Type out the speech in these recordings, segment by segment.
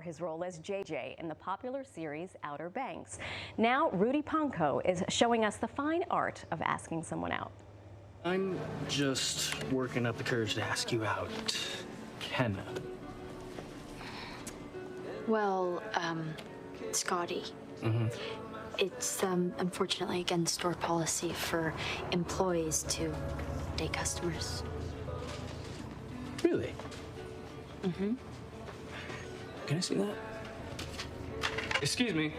his role as JJ in the popular series Outer Banks. Now, Rudy Pankow is showing us the fine art of asking someone out. I'm just working up the courage to ask you out. Kenna. Well, Scotty. It's unfortunately against store policy for employees to date customers. Really? Can I see that? Excuse me.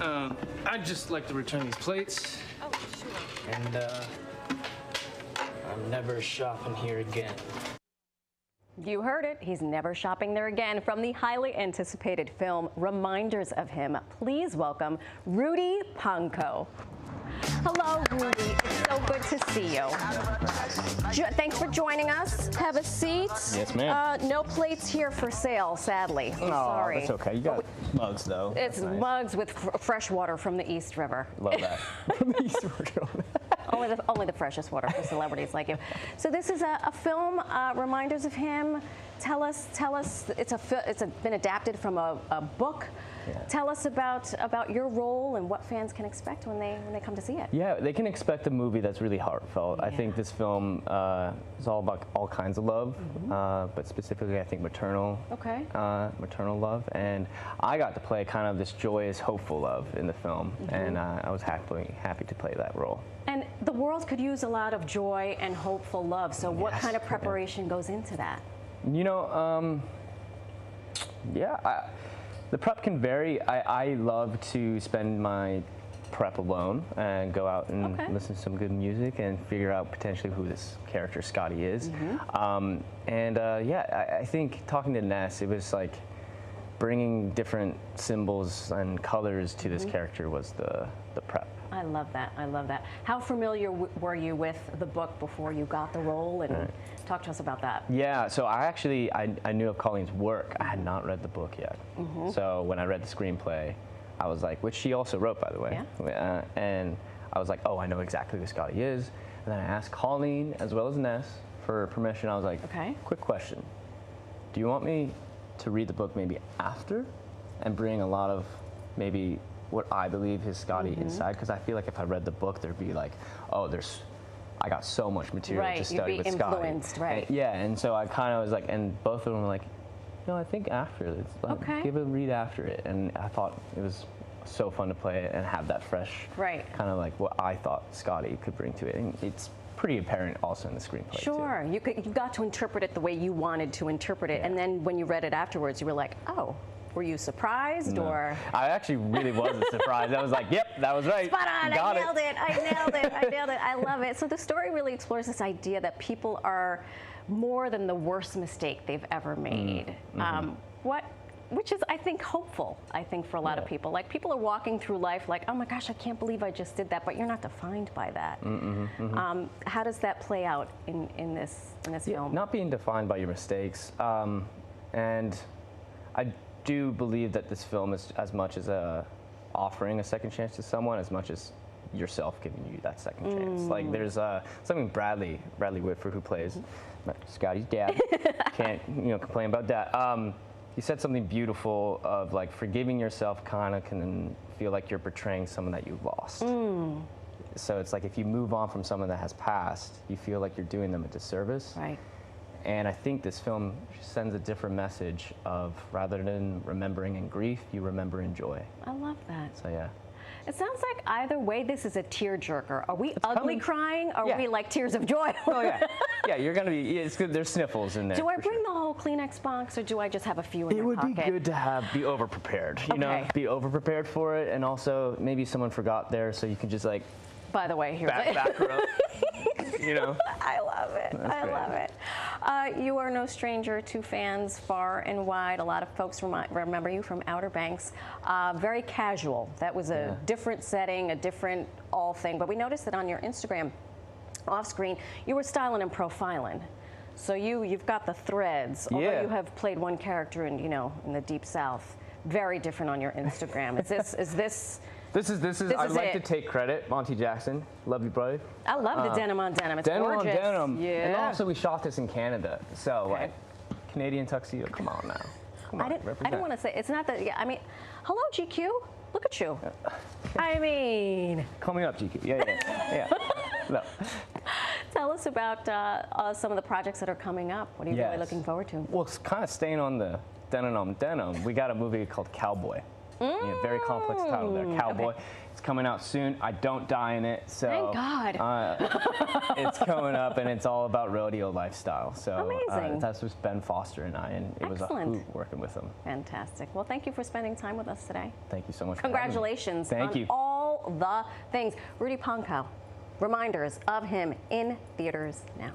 I'd just like to return these plates. Oh, sure. And, I'm never shopping here again. You heard it. He's never shopping there again. From the highly anticipated film Reminders of Him, please welcome Rudy Pankow. Hello, Rudy. It's so good to see you. Thanks for joining us. Have a seat. Yes, ma'am. No plates here for sale, sadly. I'm sorry. That's okay. You got mugs, though. It's nice. Mugs with fresh water from the East River. Love that. From the East River. Only the freshest water for celebrities like you. So this is a film, Reminders of Him. Tell us. It's been adapted from a book. Yeah. Tell us about your role and what fans can expect when they come to see it. Yeah, they can expect a movie that's really heartfelt. Yeah. I think this film is all about all kinds of love, but specifically I think maternal love. And I got to play kind of this joyous, hopeful love in the film, and I was happy to play that role. And the world could use a lot of joy and hopeful love. So what kind of preparation goes into that? You know, the prep can vary. I love to spend my prep alone and go out and listen to some good music and figure out potentially who this character Scotty is. I think talking to Ness, it was like bringing different symbols and colors to this character was the prep. I love that. I love that. How familiar were you with the book before you got the role? And talk to us about that. Yeah, so I knew of Colleen's work. I had not read the book yet. So when I read the screenplay, I was like, which she also wrote, by the way. And I was like, oh, I know exactly who Scotty is. And then I asked Colleen as well as Ness for permission. I was like, quick question. Do you want me to read the book maybe after and bring a lot of maybe what I believe is Scotty inside? Because I feel like if I read the book, there'd be like, oh, I got so much material to study with Scotty. Influenced, right? And so I kind of was like, and both of them were like, no, I think after. Give it a read after it. And I thought it was so fun to play it and have that fresh, kind of like what I thought Scotty could bring to it. And it's pretty apparent also in the screenplay. Sure, you got to interpret it the way you wanted to interpret it, and then when you read it afterwards, you were like, oh. Were you surprised or? I actually really wasn't surprised. I was like, yep, that was right. Spot on, I nailed it. I love it. So the story really explores this idea that people are more than the worst mistake they've ever made. Which is, I think, hopeful, for a lot of people. Like, people are walking through life like, oh my gosh, I can't believe I just did that, but you're not defined by that. How does that play out in this film? Not being defined by your mistakes. And I do believe that this film is as much as offering a second chance to someone as much as yourself giving you that second chance. Like there's something Bradley Whitford, who plays Scotty's dad, can't complain about that. He said something beautiful of like forgiving yourself kind of can feel like you're betraying someone that you lost. So it's like if you move on from someone that has passed, you feel like you're doing them a disservice. Right. And I think this film sends a different message of rather than remembering in grief, you remember in joy. I love that. So yeah. It sounds like either way, this is a tearjerker. Are we ugly crying? Or are we like tears of joy? Oh yeah, yeah. You're gonna be. It's good. There's sniffles in there. Do I bring the whole Kleenex box, or do I just have a few in your pocket? It would be good to be over prepared. You know, be over prepared for it, and also maybe someone forgot there, so you can just like. By the way, here's back row. I love it. I love it. You are no stranger to fans far and wide. A lot of folks remember you from Outer Banks. Very casual. That was a different setting, a different all thing. But we noticed that on your Instagram, off screen, you were styling and profiling. So you've got the threads. Although you have played one character in the Deep South. Very different on your Instagram. Is this? This is. I'd like to take credit. Monty Jackson, love you, brother. I love the denim on denim. It's denim gorgeous. on denim. Yeah. And also, we shot this in Canada, so like Canadian tuxedo. Come on now. Come on, I didn't represent. want to say, it's not that, yeah, I mean, hello, GQ. Look at you. I mean. Call me up, GQ. Yeah. No. Tell us about some of the projects that are coming up. What are you really looking forward to? Well, it's kind of staying on the denim. We got a movie called Cowboy. Very complex title there, Cowboy. Okay. It's coming out soon. I don't die in it, so Thank God. it's coming up, and it's all about rodeo lifestyle. So Amazing. that's with Ben Foster and I, and it was a hoot working with him. Fantastic. Well, thank you for spending time with us today. Thank you so much. Congratulations For having me. Thank on you. all the things. Rudy Pankow, reminders of him in theaters now.